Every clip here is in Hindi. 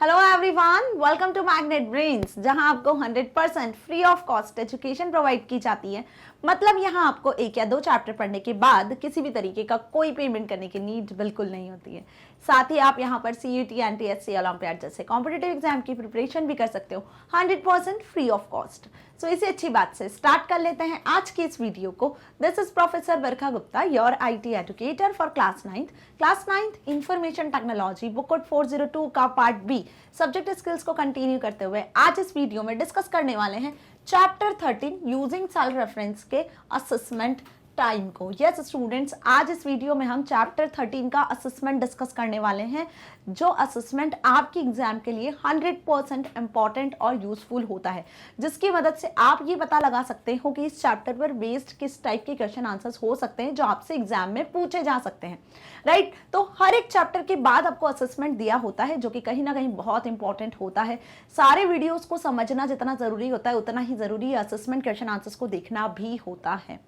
Hello everyone, welcome to magnet brains, जहां आपको 100% free of cost education provide की जाती है। मतलब यहां आपको एक या दो चैप्टर पढ़ने के बाद किसी भी तरीके का कोई पेमेंट करने की नीड बिल्कुल नहीं होती है। साथ ही आप यहां पर सीयूटी, एनटीएससी, ओलंपियाड जैसे कॉम्पिटिटिव एग्जाम की प्रिपरेशन भी कर सकते हो 100% फ्री ऑफ कॉस्ट। सो इसी अच्छी बात से स्टार्ट कर लेते हैं आज की इस वीडियो को। This is professor Barkha Gupta, your IT educator for class 9th information technology, book code 402 का पार्ट बी सब्जेक्ट स्किल्स को कंटिन्यू करते हुए आज इस वीडियो में डिस्कस करने वाले हैं चैप्टर 13 यूजिंग सेल्फ रेफरेंस के असेसमेंट टाइम को। यस स्टूडेंट्स, आज इस वीडियो में हम चैप्टर 13 का असेसमेंट डिस्कस करने वाले हैं, जो असेसमेंट आपकी एग्जाम के लिए 100% इंपॉर्टेंट और यूजफुल होता है, जिसकी मदद से आप ये पता लगा सकते हो कि इस चैप्टर पर बेस्ड किस टाइप के क्वेश्चन आंसर्स हो सकते हैं जो आपसे एग्जाम में पूछे जा सकते हैं। राइट, तो हर एक चैप्टर के बाद आपको असेसमेंट दिया होता है, जो कि कहीं ना कहीं बहुत इंपॉर्टेंट होता है। सारे वीडियोस को समझना जितना जरूरी होता है, उतना ही जरूरी असेसमेंट क्वेश्चन आंसर्स को देखना भी होता है।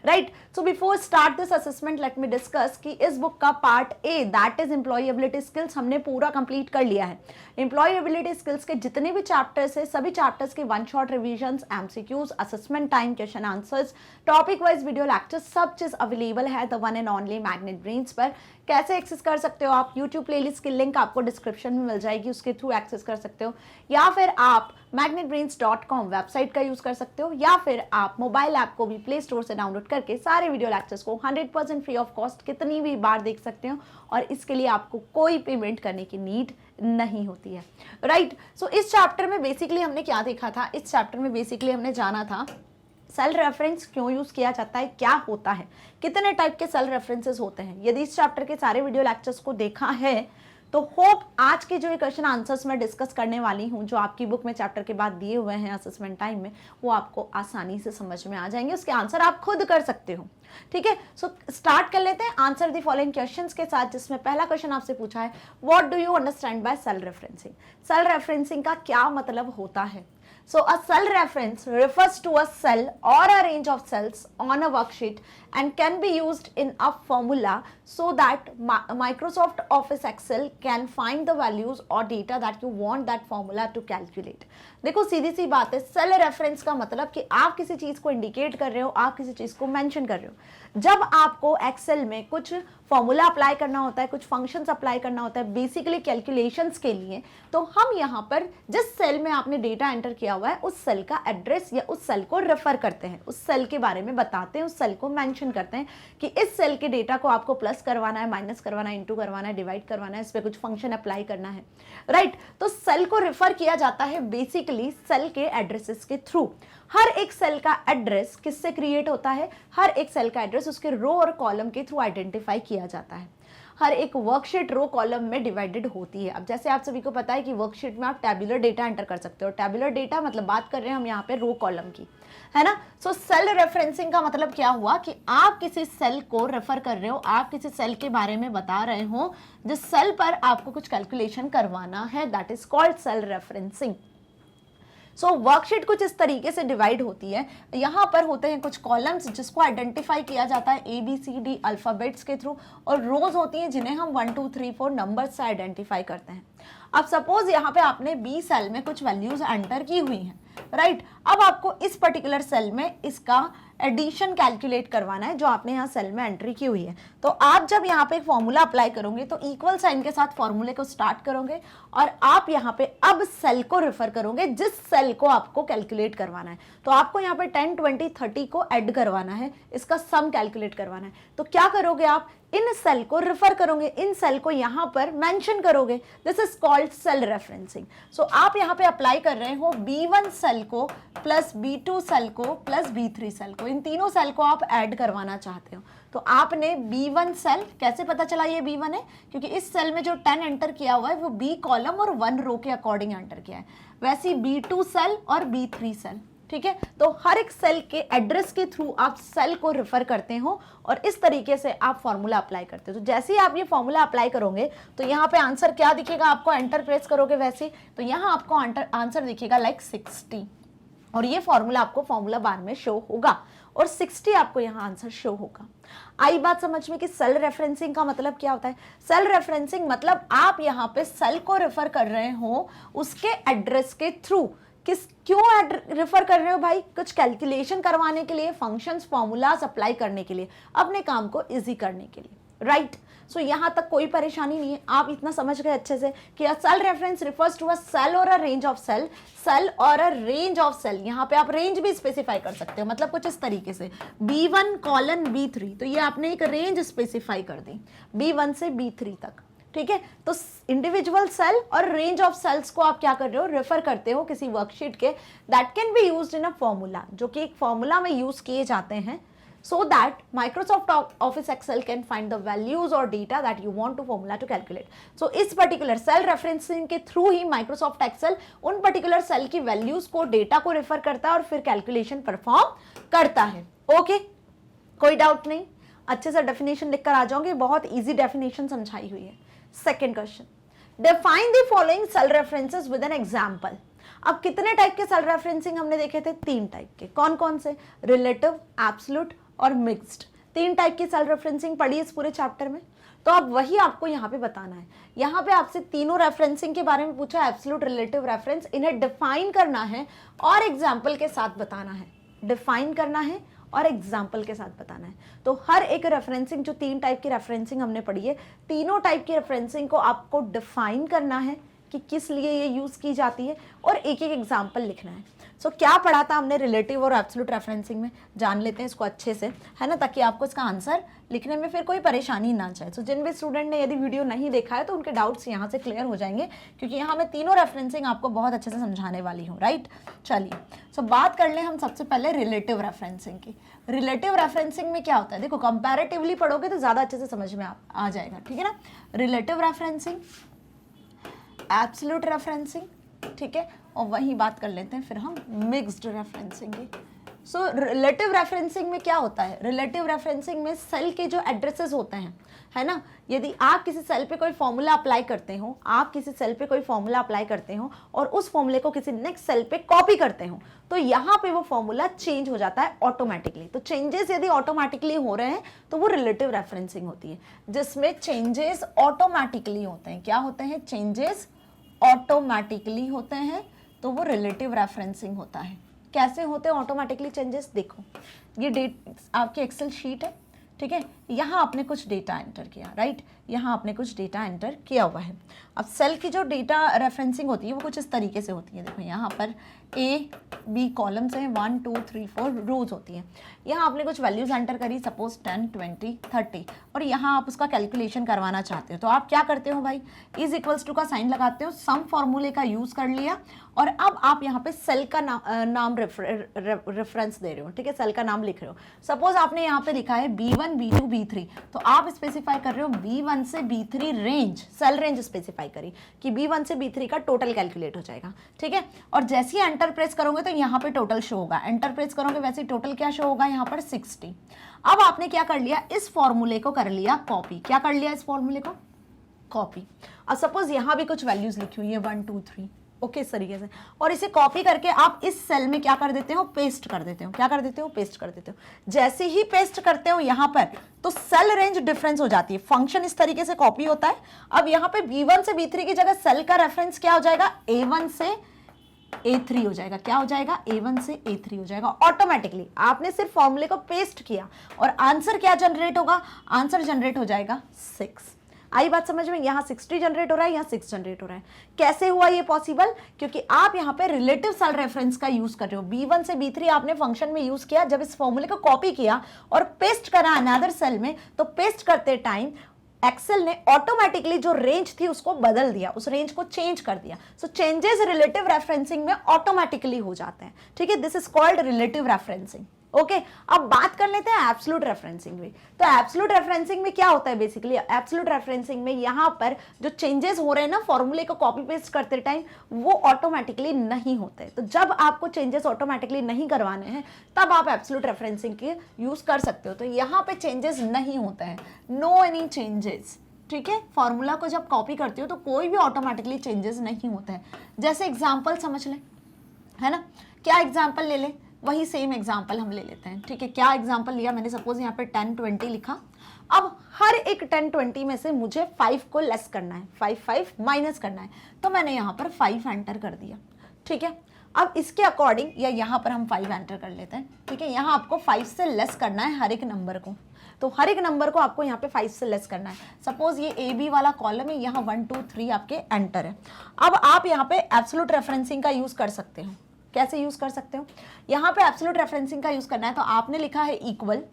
Right, so before start this assessment let me discuss कि इस बुक का part A, that is employability skills, हमने पूरा कंप्लीट कर लिया है। एम्प्लॉयबिलिटी स्किल्स के जितने भी चैप्टर्स है, सभी चैप्टर्स के one shot revisions, MCQs, assessment time, question answers, topic wise video lectures, सब चीज अवेलेबल है the one and only magnet brains पर। कैसे एक्सेस कर सकते हो आप? यूट्यूब प्लेलिस्ट की लिंक आपको डिस्क्रिप्शन में मिल जाएगी, उसके थ्रू एक्सेस कर सकते हो, या फिर आप magnetbrains.com वेबसाइट का यूज कर सकते हो, या फिर आप मोबाइल ऐप को भी प्ले स्टोर से डाउनलोड करके सारे वीडियो लेक्चर्स को 100% फ्री ऑफ कॉस्ट कितनी भी बार देख सकते हो, और इसके लिए आपको कोई पेमेंट करने की नीड नहीं होती है। राइट, सो इस चैप्टर में बेसिकली हमने क्या देखा था? इस चैप्टर में बेसिकली हमने जाना था सेल रेफरेंस क्यों यूज किया जाता है, क्या होता है, कितने टाइप के सेल रेफरेंसेस होते हैं। यदि इस चैप्टर के सारे वीडियो लेक्चर्स को देखा है तो होप आज के जो क्वेश्चन आंसर्स मैं डिस्कस करने वाली हूं, जो आपकी बुक में चैप्टर के बाद दिए हुए हैं असेसमेंट टाइम में, वो आपको आसानी से समझ में आ जाएंगे। उसके आंसर आप खुद कर सकते हो। ठीक है, सो स्टार्ट कर लेते हैं आंसर द फॉलोइंग क्वेश्चंस के साथ, जिसमें पहला क्वेश्चन आपसे पूछा है, what do you understand by cell referencing. Cell referencing का क्या मतलब होता है? So a cell reference refers to a cell or a range of cells on a worksheet and can be used in a formula so that Microsoft Office Excel can find the values or data that you want that formula to calculate. देखो सीधी सी बात है, सेल रेफरेंस का मतलब कि आप किसी चीज को इंडिकेट कर रहे हो, आप किसी चीज को मेंशन कर रहे हो। जब आपको एक्सेल में कुछ फॉर्मूला अप्लाई करना होता है, कुछ फंक्शंस अप्लाई करना होता है बेसिकली कैलकुलेशंस के लिए, तो हम यहाँ पर जिस सेल में आपने डेटा एंटर किया हुआ है उस सेल का एड्रेस या उस सेल को रेफर करते हैं, उस सेल के बारे में बताते हैं, उस सेल को मेंशन करते हैं कि इस सेल के डेटा को आपको प्लस करवाना है, माइनस करवाना है, इंटू करवाना है, डिवाइड करवाना है, इस पर कुछ फंक्शन अप्लाई करना है। राइट, तो सेल को रेफर किया जाता है बेसिकली सेल के एड्रेसेस के थ्रू। हर एक सेल का एड्रेस किससे क्रिएट होता है? हर एक सेल का एड्रेस उसके रो और कॉलम के थ्रू आइडेंटिफाई किया जाता है। हर एक वर्कशीट रो कॉलम में डिवाइडेड होती है। अब जैसे आप सभी को पता है कि वर्कशीट में आप टैबुलर डेटा एंटर कर सकते हो। टैबुलर डेटा मतलब बात कर रहे हैं हम यहाँ पे रो कॉलम की, है ना। सो सेल रेफरेंसिंग का मतलब क्या हुआ कि आप किसी सेल को रेफर कर रहे हो, आप किसी सेल के बारे में बता रहे हो जिस सेल पर आपको कुछ कैलकुलेशन करवाना है, that is called cell referencing. So worksheet कुछ इस तरीके से डिवाइड होती है। यहाँ पर होते हैं कुछ कॉलम्स जिसको आइडेंटिफाई किया जाता है ABCD अल्फाबेट्स के थ्रू, और रोज होती हैं जिन्हें हम 1 2 3 4 नंबर्स से आइडेंटिफाई करते हैं। अब सपोज यहाँ पे आपने B सेल में कुछ वैल्यूज एंटर की हुई हैं। राइट, अब आपको इस पर्टिकुलर सेल में इसका एडिशन कैलकुलेट करवाना है जो आपने यहाँ सेल में एंट्री की हुई है। तो आप जब यहाँ पे एक फॉर्मूला अप्लाई करोगे तो इक्वल साइन के साथ फॉर्मूले को स्टार्ट करोगे, और आप यहाँ पे अब सेल को रेफर करोगे जिस सेल को आपको कैलकुलेट करवाना है। तो आपको यहाँ पे 10 20 30 को ऐड करवाना है, इसका सम कैलकुलेट करवाना है। तो क्या करोगे आप? इन सेल को रेफर करोगे, इन सेल को यहाँ पर मेंशन करोगे। This is called cell referencing. So आप यहाँ पे अप्लाई कर रहे हो B1 सेल को प्लस B2 सेल को प्लस B3 सेल को, इन तीनों सेल को आप ऐड करवाना चाहते हो। तो आपने B1 सेल, कैसे पता चला ये B1 है? क्योंकि इस सेल में जो 10 एंटर किया हुआ है वो B कॉलम और 1 रो के अकॉर्डिंग एंटर किया है। वैसे B2 सेल और B3 सेल, ठीक है। तो हर एक सेल के एड्रेस के थ्रू आप सेल को रेफर करते हो और इस तरीके से आप फॉर्मूला अप्लाई करते हो। तो जैसे ही आप ये फॉर्मूला अप्लाई करोगे तो यहाँ पे आंसर क्या दिखेगा आपको? एंटर प्रेस करोगे वैसे, तो यहाँ आपको आंसर दिखेगा लाइक 60। और ये फॉर्मूला आपको फॉर्मूला बार में शो होगा और 60 आपको यहाँ आंसर शो होगा। आई बात समझ में कि सेल रेफरेंसिंग का मतलब क्या होता है? सेल रेफरेंसिंग मतलब आप यहाँ पे सेल को रेफर कर रहे हो उसके एड्रेस के थ्रू। क्यों रेफर कर रहे हो भाई? कुछ कैलकुलेशन करवाने के लिए, फंक्शंस फॉर्मूलाज अप्लाई करने के लिए, अपने काम को इजी करने के लिए, राइट? सो यहाँ तक कोई परेशानी नहीं है, आप इतना समझ गए अच्छे से कि cell reference refers to a cell और a range of cell, cell और अ रेंज ऑफ सेल। यहाँ पे आप रेंज भी स्पेसिफाई कर सकते हो, मतलब कुछ इस तरीके से B1 कॉलन B3, तो ये आपने एक रेंज स्पेसिफाई कर दी B1 से B3 तक, ठीक है? तो इंडिविजुअल सेल और रेंज ऑफ सेल्स को आप क्या कर रहे हो? रेफर करते हो किसी वर्कशीट के, that can be used in a formula, जो कि एक फॉर्मूला में यूज किए जाते हैं, so that Microsoft Office Excel can find the values or data that you want to formula to calculate. So इस particular cell referencing के through ही Microsoft Excel उन particular cell की values को, data को refer करता है और फिर calculation perform करता है। Okay? कोई डाउट नहीं? अच्छे से definition लिख कर आ जाओगे, बहुत easy definition समझाई हुई है। Second question, define the following cell references with an example. अब कितने टाइप के सेल रेफरेंसिंग हमने देखे थे? 3 टाइप के। कौन कौन से? रिलेटिव, एब्सोल्यूट और मिक्स्ड। 3 टाइप की सेल रेफरेंसिंग पढ़ी इस पूरे चैप्टर में, तो अब वही आपको यहाँ पे बताना है। यहाँ पे आपसे तीनों रेफरेंसिंग के बारे में पूछा, एब्सोल्यूट, रिलेटिव, रेफरेंस, इन्हें डिफाइन करना है और एग्जाम्पल के साथ बताना है। डिफाइन करना है और एग्जाम्पल के साथ बताना है। तो हर एक रेफरेंसिंग, जो 3 टाइप की रेफरेंसिंग हमने पढ़ी है, तीनों टाइप की रेफरेंसिंग को आपको डिफाइन करना है कि किस लिए ये यूज की जाती है और एक एक एग्जाम्पल लिखना है। सो क्या पढ़ा था हमने रिलेटिव और एब्सोल्यूट रेफरेंसिंग में? जान लेते हैं इसको अच्छे से, है ना, ताकि आपको इसका आंसर लिखने में फिर कोई परेशानी ना जाए। सो जिन भी स्टूडेंट ने यदि वीडियो नहीं देखा है तो उनके डाउट्स यहाँ से क्लियर हो जाएंगे, क्योंकि यहाँ मैं तीनों रेफरेंसिंग आपको बहुत अच्छे से समझाने वाली हूँ, राइट? चलिए, सो बात कर लें हम सबसे पहले रिलेटिव रेफरेंसिंग की। रिलेटिव रेफरेंसिंग में क्या होता है? देखो, कंपैरेटिवली पढ़ोगे तो ज़्यादा अच्छे से समझ में आ जाएगा, ठीक है ना? रिलेटिव रेफरेंसिंग, एब्सोल्यूट रेफरेंसिंग, ठीक है, और वही बात कर लेते हैं फिर हम मिक्स्ड रेफरेंसिंग की। सो रिलेटिव रेफरेंसिंग में क्या होता है? रिलेटिव रेफरेंसिंग में सेल के जो एड्रेसेस होते हैं, है ना, यदि आप किसी सेल पे कोई फॉर्मूला अप्लाई करते हो, आप किसी सेल पे कोई फॉर्मूला अप्लाई करते हो और उस फॉर्मूले को किसी नेक्स्ट सेल पे कॉपी करते हो, तो यहाँ पे वो फॉर्मूला चेंज हो जाता है ऑटोमेटिकली। तो चेंजेस यदि ऑटोमेटिकली हो रहे हैं तो वो रिलेटिव रेफरेंसिंग होती है, जिसमें चेंजेस ऑटोमेटिकली होते हैं। क्या होते हैं? चेंजेस ऑटोमेटिकली होते हैं, तो वो रिलेटिव रेफरेंसिंग होता है। कैसे होते हैं ऑटोमेटिकली चेंजेस? देखो, ये आपकी एक्सेल शीट है, ठीक है, यहाँ आपने कुछ डेटा एंटर किया, राइट? यहाँ आपने कुछ डेटा एंटर किया हुआ है। अब सेल की जो डेटा रेफरेंसिंग होती है वो कुछ इस तरीके से होती है। देखो, यहाँ पर A, B कॉलम्स हैं, 1, 2, 3, 4 रोज होती हैं। यहाँ आपने कुछ वैल्यूज एंटर करी, सपोज 10, 20, 30, और यहाँ आप उसका कैलकुलेशन करवाना चाहते हो, तो आप क्या करते हो भाई? इज इक्वल्स टू का साइन लगाते हो, सम फॉर्मूले का यूज कर लिया, और अब आप यहाँ पे सेल का नाम रेफरेंस दे रहे हो, ठीक है, सेल का नाम लिख रहे हो। सपोज आपने यहाँ पे लिखा है B1, B2, B3, तो आप स्पेसिफाई कर रहे हो B1 से B3 range, cell range specify करी कि B1 से B3 का टोटल कैलकुलेट हो जाएगा, ठीक है। और जैसे ही एंटर प्रेस करोगे तो यहाँ पे टोटल शो होगा, एंटर प्रेस करोगे वैसे ही टोटल क्या शो होगा? यहाँ पर 60। अब आपने क्या कर लिया? इस फॉर्मूले को कर लिया कॉपी। क्या कर लिया? इस फॉर्मूले को कॉपी। अब सपोज यहाँ भी कुछ वैल्यूज लिखी हुई है 1, 2, 3, ओके, इस तरीके से, और इसे कॉपी करके आप इस सेल में क्या कर देते हो? पेस्ट कर देते हो। क्या कर देते हो? पेस्ट कर देते हो। जैसे ही पेस्ट करते हो यहाँ पर, तो सेल रेंज डिफरेंस हो जाती है। फंक्शन इस तरीके से कॉपी होता है। अब यहाँ पे B1 से B3 की जगह सेल का रेफरेंस क्या हो जाएगा? A1 से A3 हो जाएगा। क्या हो जाएगा? A1 से A3 हो जाएगा ऑटोमेटिकली। आपने सिर्फ फॉर्मूले को पेस्ट किया और आंसर क्या जनरेट होगा? आंसर जनरेट हो जाएगा 6। आई बात समझ में? यहाँ 60 जनरेट हो रहा है, यहाँ 6 जनरेट हो रहा है। कैसे हुआ ये पॉसिबल? क्योंकि आप यहाँ पे रिलेटिव सेल रेफरेंस का यूज कर रहे हो। B1 से B3 आपने फंक्शन में यूज किया, जब इस फॉर्मूले को कॉपी किया और पेस्ट करा अनदर सेल में, तो पेस्ट करते टाइम एक्सेल ने ऑटोमेटिकली जो रेंज थी उसको बदल दिया, उस रेंज को चेंज कर दिया। सो चेंजेस रिलेटिव रेफरेंसिंग में ऑटोमेटिकली हो जाते हैं, ठीक है। This is called relative referencing, okay. अब बात कर लेते हैं एब्सोल्यूट रेफरेंसिंग में। तो एब्सोल्यूट रेफरेंसिंग में क्या होता है? बेसिकली एब्सोल्यूट रेफरेंसिंग में यहाँ पर जो चेंजेस हो रहे हैं ना फॉर्मूले को कॉपी पेस्ट करते टाइम, वो ऑटोमेटिकली नहीं होते। तो जब आपको चेंजेस ऑटोमेटिकली नहीं करवाने हैं तब आप एब्सोल्यूट रेफरेंसिंग के यूज कर सकते हो। तो यहाँ पे चेंजेस नहीं होते हैं, नो एनी चेंजेस, ठीक है। फॉर्मूला को जब कॉपी करते हो तो कोई भी ऑटोमेटिकली चेंजेस नहीं होते हैं। जैसे एग्जाम्पल समझ लें, है ना, क्या एग्जाम्पल ले लें, वही सेम एग्जाम्पल हम ले लेते हैं, ठीक है। क्या एग्जाम्पल लिया मैंने, सपोज यहाँ पे 10 20 लिखा। अब हर एक 10 20 में से मुझे 5 को लेस करना है, 5 माइनस करना है, तो मैंने यहाँ पर 5 एंटर कर दिया, ठीक है। अब इसके अकॉर्डिंग या यहाँ पर हम 5 एंटर कर लेते हैं, ठीक है। यहाँ आपको 5 से लेस करना है हर एक नंबर को, तो हर एक नंबर को आपको यहाँ पे 5 से लेस करना है। सपोज ये ए बी वाला कॉलम है, यहाँ 1 2 3 आपके एंटर है। अब आप यहाँ पे एब्सोल्यूट रेफरेंसिंग का यूज कर सकते हो। कैसे यूज कर सकते हो, यहाँ पे एब्सोल्यूट रेफरेंसिंग का यूज करना है, तो आपने लिखा है इक्वल,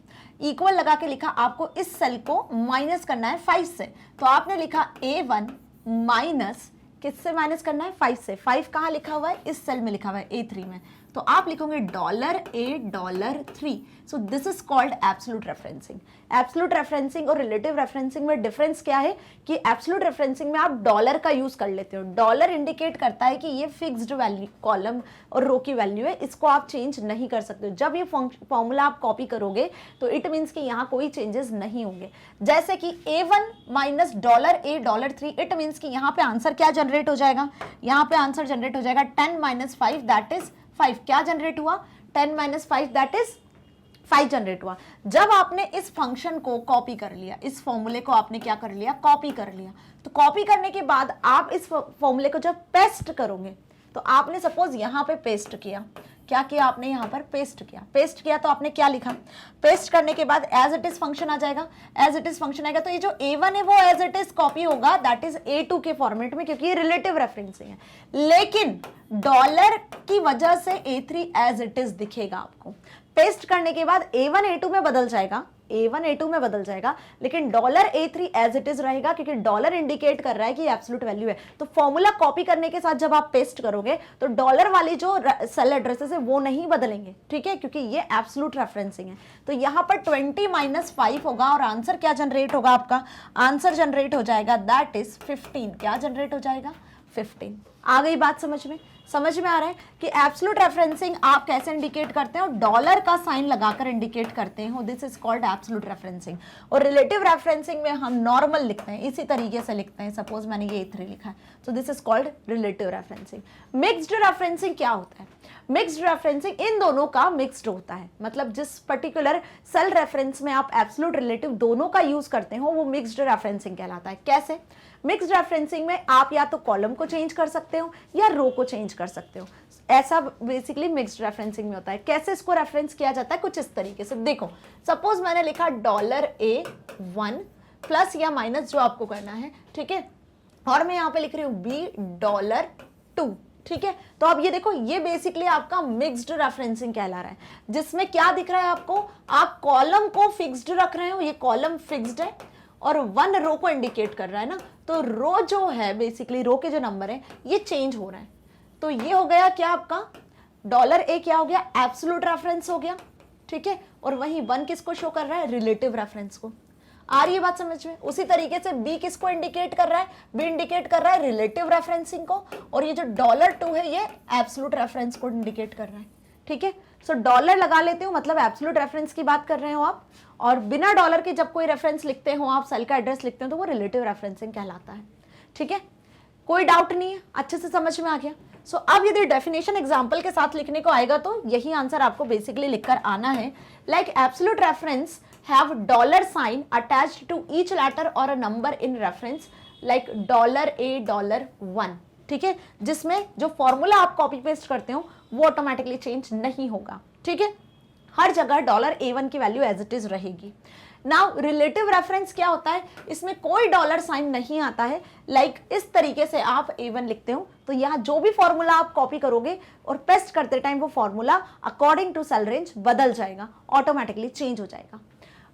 इक्वल लगा के लिखा, आपको इस सेल को माइनस करना है 5 से, तो आपने लिखा A1 माइनस, किससे माइनस करना है, 5 से। 5 कहाँ लिखा हुआ है, इस सेल में लिखा हुआ है A3 में, तो आप लिखोगे $A$3। So this is called absolute referencing. Absolute referencing और रिलेटिव रेफरेंसिंग में डिफरेंस क्या है कि एब्सोल्यूट रेफरेंसिंग में आप डॉलर का यूज कर लेते हो। डॉलर इंडिकेट करता है कि ये फिक्स्ड वैल्यू कॉलम और रो की वैल्यू है, इसको आप चेंज नहीं कर सकते हो। जब ये फॉर्मूला आप कॉपी करोगे तो इट मीन्स कि यहाँ कोई चेंजेस नहीं होंगे। जैसे कि A1 minus $A$3, it means कि यहाँ पे आंसर क्या जनरेट हो जाएगा, यहाँ पे आंसर जनरेट हो जाएगा 10 - 5 दैट इज 5। क्या जनरेट हुआ, 10 - 5 दैट इज 5 जनरेट हुआ। जब आपने इस फंक्शन को कॉपी कर लिया, इस फॉर्मूले को आपने क्या कर लिया, कॉपी कर लिया, तो कॉपी करने के बाद आप इस फॉर्मूले को जब पेस्ट करोगे, तो आपने सपोज यहाँ पे पेस्ट किया, क्या किया आपने, यहाँ पर पेस्ट किया। पेस्ट किया तो आपने क्या लिखा, पेस्ट करने के बाद एज इट इज फंक्शन आ जाएगा, एज इट इज फंक्शन आएगा, तो ये जो A1 है वो एज इट इज कॉपी होगा दैट इज A2 के फॉर्मेट में, क्योंकि ये रिलेटिव रेफरेंसिंग है। लेकिन डॉलर की वजह से A3 एज इट इज दिखेगा आपको। पेस्ट करने के बाद A1 A2 में बदल जाएगा, A1 A2 में बदल जाएगा, लेकिन $A3 एज इट इज रहेगा, क्योंकि डॉलर इंडिकेट कर रहा है कि एब्सोल्यूट वैल्यू है। तो फॉर्मूला कॉपी करने के साथ जब आप पेस्ट करोगे तो डॉलर वाली जो सेल एड्रेसेस है वो नहीं बदलेंगे, ठीक है, क्योंकि ये एब्सोल्यूट रेफरेंसिंग है। तो यहाँ पर 20 - 5 होगा और आंसर क्या जनरेट होगा, आपका आंसर जनरेट हो जाएगा दैट इज 15। क्या जनरेट हो जाएगा, 15। आ गई बात समझ में, समझ में आ रहा है कि एब्सोल्यूट रेफरेंसिंग आप कैसे इंडिकेट करते हो, डॉलर का साइन लगाकर इंडिकेट करते हो, this is called absolute referencing. और रिलेटिव रेफरेंसिंग में हम नॉर्मल लिखते हैं, इसी तरीके से लिखते हैं। सपोज मैंने ये A3 लिखा है, तो this is called relative referencing. Mixed referencing क्या होता है, मिक्स्ड रेफरेंसिंग इन दोनों का मिक्स्ड होता है, मतलब जिस पर्टिकुलर सेल रेफरेंस में आप एब्सोल्यूट रिलेटिव दोनों का यूज करते हो वो मिक्स्ड रेफरेंसिंग कहलाता है। कैसे, मिक्स्ड रेफरेंसिंग में आप या तो कॉलम को चेंज कर सकते हो या रो को चेंज कर सकते हो, ऐसा बेसिकली मिक्स्ड रेफरेंसिंग में होता है। कैसे इसको रेफरेंस किया जाता है, कुछ इस तरीके से देखो। सपोज मैंने लिखा $A1 प्लस या माइनस जो आपको करना है, ठीक है, और मैं यहाँ पे लिख रही हूँ $2, ठीक है। तो अब ये देखो, ये बेसिकली आपका मिक्स्ड रेफरेंसिंग कहला रहा है, जिसमें क्या दिख रहा है आपको, आप कॉलम को फिक्स्ड रख रहे हो, ये कॉलम फिक्स्ड है और 1 रो को इंडिकेट कर रहा है ना, तो रो जो है बेसिकली रो के जो नंबर है ये चेंज हो रहा है। तो ये हो गया क्या आपका $A क्या हो गया, एब्सोल्यूट रेफरेंस हो गया, ठीक है, और वहीं 1 किसको शो कर रहा है, रिलेटिव रेफरेंस को। आ रही है बात समझ में। उसी तरीके से B किसको इंडिकेट कर रहा है, B इंडिकेट कर रहा है रिलेटिव रेफरेंसिंग को, और ये जो $2 है ये एब्सोल्यूट रेफरेंस को इंडिकेट कर रहा है, ठीक है। सो डॉलर लगा लेते हो, मतलब एब्सोल्यूट रेफरेंस की बात कर रहे हो आप, और बिना डॉलर के जब कोई रेफरेंस लिखते हो आप, सेल का एड्रेस लिखते हो, तो वो रिलेटिव रेफरेंसिंग कहलाता है, ठीक है। कोई डाउट नहीं है, अच्छे से समझ में आ गया। सो अब यदि डेफिनेशन एग्जांपल के साथ लिखने को आएगा तो यही आंसर आपको बेसिकली लिखकर आना है। Like absolute reference have $sign attached to each letter or a number in reference like $A$1, ठीक है, जिसमें जो फॉर्मूला आप कॉपी पेस्ट करते हो वो ऑटोमेटिकली चेंज नहीं होगा, ठीक है। हर जगह $A1 की वैल्यू एज इट इज रहेगी। नाउ रिलेटिव रेफरेंस क्या होता है, इसमें कोई $साइन नहीं आता है। लाइक इस तरीके से आप A1 लिखते हो, तो यहाँ जो भी फॉर्मूला आप कॉपी करोगे और पेस्ट करते टाइम वो formula according to cell range बदल जाएगा, ऑटोमेटिकली चेंज हो जाएगा।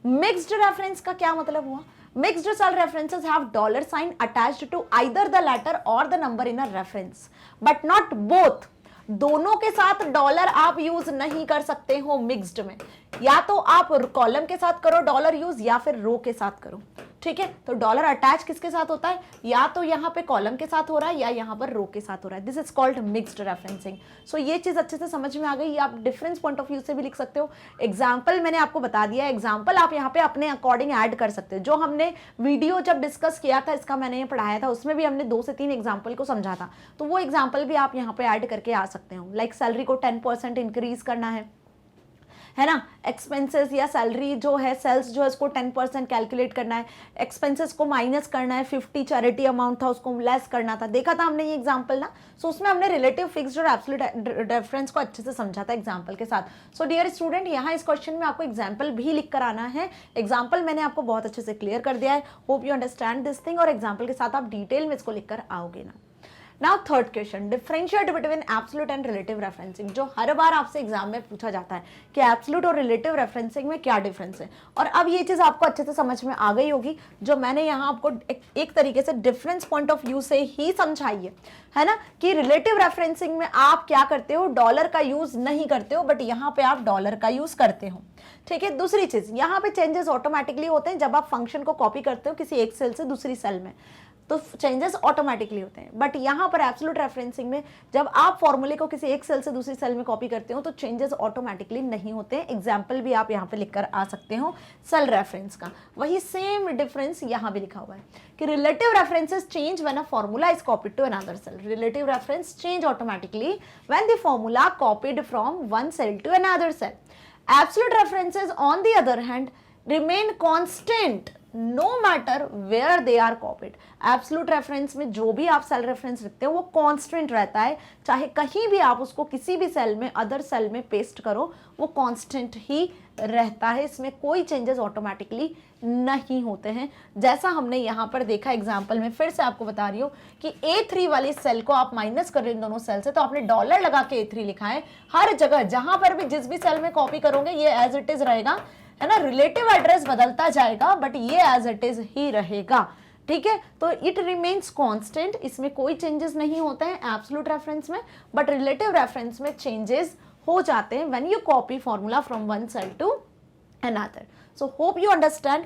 मिक्स्ड रेफरेंस का क्या मतलब हुआ, mixed cell references have $sign attached to either the letter or the number in a reference but not both। दोनों के साथ डॉलर आप यूज नहीं कर सकते हो मिक्स्ड में, या तो आप कॉलम के साथ करो डॉलर यूज या फिर रो के साथ करो, ठीक है, तो डॉलर अटैच किसके साथ होता है, या तो यहाँ पे कॉलम के साथ हो रहा है या यहाँ पर रो के साथ हो रहा है, this is called mixed referencing. So ये चीज अच्छे से समझ में आ गई, आप डिफरेंस पॉइंट ऑफ व्यू से भी लिख सकते हो। एग्जाम्पल मैंने आपको बता दिया, एग्जाम्पल आप यहाँ पे अपने अकॉर्डिंग ऐड कर सकते हो। जो हमने वीडियो जब डिस्कस किया था, इसका मैंने ये पढ़ाया था, उसमें भी हमने 2 से 3 एग्जाम्पल को समझा था, तो वो एग्जाम्पल भी आप यहाँ पे ऐड करके आ सकते हो। लाइक सैलरी को 10% इंक्रीज करना है ना, एक्सपेंसेस या सैलरी जो है, सेल्स जो है उसको 10% कैलकुलेट करना है, एक्सपेंसेस को माइनस करना है, 50 चैरिटी अमाउंट था उसको लेस करना था, देखा था हमने ये एग्जांपल ना। सो उसमें हमने रिलेटिव फिक्स्ड और एब्सोल्यूट डिफरेंस को अच्छे से समझा था एग्जांपल के साथ। सो डियर स्टूडेंट, यहाँ इस क्वेश्चन में आपको एग्जाम्पल भी लिख कर आना है। एग्जाम्पल मैंने आपको बहुत अच्छे से क्लियर कर दिया है, hope you understand this thing, और एग्जाम्पल के साथ आप डिटेल में इसको लिख कर आओगे ना। Now third question, differentiate between absolute and relative referencing, जो हर बार आपसे एग्जाम में पूछा जाता है कि एब्सोल्यूट और रिलेटिव रेफरेंसिंग में क्या डिफरेंस है। और अब ये चीज आपको अच्छे से समझ में आ गई होगी, जो मैंने यहाँ आपको एक तरीके से डिफरेंस पॉइंट ऑफ व्यू से ही समझाई है ना, कि रिलेटिव रेफरेंसिंग में आप क्या करते हो, डॉलर का यूज नहीं करते हो, बट यहाँ पे आप डॉलर का यूज करते हो। ठीक है, दूसरी चीज, यहाँ पे चेंजेस ऑटोमेटिकली होते हैं जब आप फंक्शन को कॉपी करते हो किसी एक सेल से दूसरी सेल में, तो चेंजेस ऑटोमेटिकली होते हैं। बट यहाँ पर एब्सोल्यूट रेफरेंसिंग में जब आप फॉर्मूले को किसी एक सेल से दूसरी सेल में कॉपी करते हो तो चेंजेस ऑटोमेटिकली नहीं होते हैं। एग्जाम्पल भी आप यहाँ पे लिखकर आ सकते हो सेल रेफरेंस का। वही सेम डिफरेंस यहाँ भी लिखा हुआ है कि relative references change when a formula is copied to another cell, relative reference change automatically when the formula copied from one cell to another cell. Absolute references on the other hand remain constant no matter where they are copied. Absolute reference में जो भी आप सेल रेफरेंस लिखते हो वो कांस्टेंट रहता है, चाहे कहीं भी आप उसको किसी भी सेल में अदर सेल में पेस्ट करो वो कांस्टेंट ही रहता है, इसमें कोई चेंजेस ऑटोमेटिकली नहीं होते हैं। जैसा हमने यहाँ पर देखा एग्जाम्पल में, फिर से आपको बता रही हूँ कि A3 वाली सेल को आप माइनस कर रहे हैं दोनों सेल से, तो आपने डॉलर लगा के A3 लिखा है। हर जगह जहां पर भी जिस भी सेल में कॉपी करोगे ये एज इट इज रहेगा, है ना, रिलेटिव एड्रेस बदलता जाएगा बट ये एज इट इज ही रहेगा। ठीक है, तो इट रिमेन्स कांस्टेंट, इसमें कोई चेंजेस नहीं होते हैं एब्सोल्यूट रेफरेंस में, बट रिलेटिव रेफरेंस में चेंजेस हो जाते हैं when you copy formula from one cell to another. So hope you understand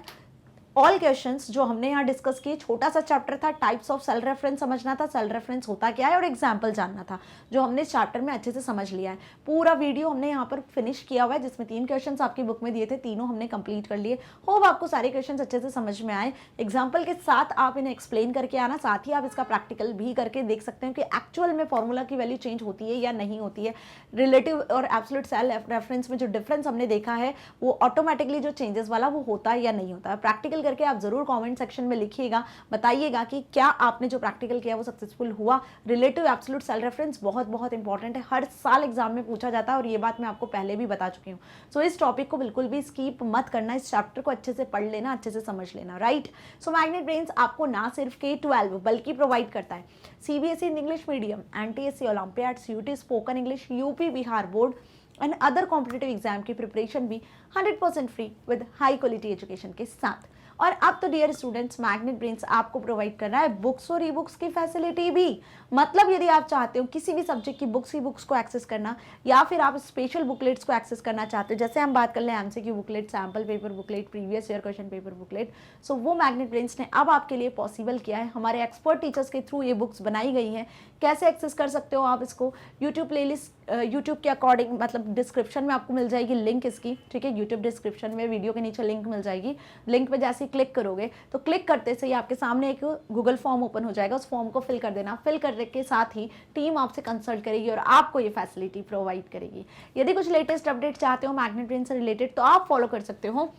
all questions जो हमने यहाँ डिस्कस किए। छोटा सा चैप्टर था, टाइप्स ऑफ सेल रेफरेंस समझना था, सेल रेफरेंस होता क्या है और एग्जाम्पल जानना था, जो हमने इस चैप्टर में अच्छे से समझ लिया है। पूरा वीडियो हमने यहाँ पर फिनिश किया हुआ है, जिसमें 3 क्वेश्चंस आपकी बुक में दिए थे, तीनों हमने कंप्लीट कर लिए। होप आपको सारे क्वेश्चंस अच्छे से समझ में आए। एग्जाम्पल के साथ आप इन्हें एक्सप्लेन करके आना, साथ ही आप इसका प्रैक्टिकल भी करके देख सकते हैं कि एक्चुअल में फॉर्मूला की वैल्यू चेंज होती है या नहीं होती है। रिलेटिव और एब्सोल्यूट सेल रेफरेंस में जो डिफरेंस हमने देखा है वो ऑटोमेटिकली जो चेंजेस वाला वो होता है या नहीं होता है। प्रैक्टिकल करके आप जरूर कमेंट सेक्शन में लिखिएगा, बताइएगा कि क्या आपने जो प्रैक्टिकल किया वो सक्सेसफुल हुआ। रिलेटिव एब्सोल्यूट सेल रेफरेंस बहुत बहुत इंपॉर्टेंट है, हर साल एग्जाम में पूछा जाता है और ये बात मैं आपको पहले भी बता चुकी हूँ। सो इस टॉपिक को बिल्कुल भी स्किप मत करना, इस चैप्टर को अच्छे से पढ़ लेना, अच्छे से समझ लेना, राइट। सो मैग्नेट ब्रेन्स आपको ना सिर्फ K12 बल्कि प्रोवाइड करता है CBSE English medium, NTSC olympiad, CUT spoken English, UP Bihar board and other competitive exam की प्रिपरेशन भी 100% free with high quality education के साथ। और अब तो डियर स्टूडेंट्स, मैग्नेट ब्रेन्स आपको प्रोवाइड कर रहा है बुक्स और ई बुक्स की फैसिलिटी भी। मतलब यदि आप चाहते हो किसी भी सब्जेक्ट की बुक्स को एक्सेस करना, या फिर आप स्पेशल बुकलेट्स को एक्सेस करना चाहते हो, जैसे हम बात कर लें MCQ booklet, sample paper booklet, previous year question paper booklet, so वो मैग्नेट ब्रेन्स ने अब आपके लिए पॉसिबल किया है। हमारे एक्सपर्ट टीचर्स के थ्रू ये बुक्स बनाई गई हैं। कैसे एक्सेस कर सकते हो आप इसको, यूट्यूब प्लेलिस्ट, यूट्यूब के अकॉर्डिंग, मतलब डिस्क्रिप्शन में आपको मिल जाएगी लिंक इसकी, ठीक है। यूट्यूब डिस्क्रिप्शन में वीडियो के नीचे लिंक मिल जाएगी। लिंक पे जैसे क्लिक करोगे तो क्लिक करते से ही आपके सामने एक गूगल फॉर्म ओपन हो जाएगा, उस फॉर्म को फिल कर देना। फिल करने के साथ ही टीम आपसे कंसल्ट करेगी और आपको ये फैसिलिटी प्रोवाइड करेगी। यदि कुछ लेटेस्ट अपडेट चाहते हो मैग्नेट ब्रेन से रिलेटेड तो आप फॉलो कर सकते हो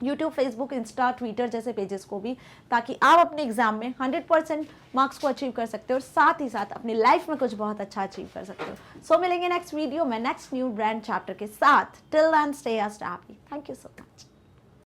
यूट्यूब, फेसबुक, इंस्टा, ट्विटर जैसे पेजेस को भी, ताकि आप अपने एग्जाम में 100% मार्क्स को अचीव कर सकते हो और साथ ही साथ अपनी लाइफ में कुछ बहुत अच्छा अचीव कर सकते हो। सो मिलेंगे नेक्स्ट वीडियो में नेक्स्ट न्यू ब्रांड चैप्टर के साथ। Till then stay happy. Thank you so much.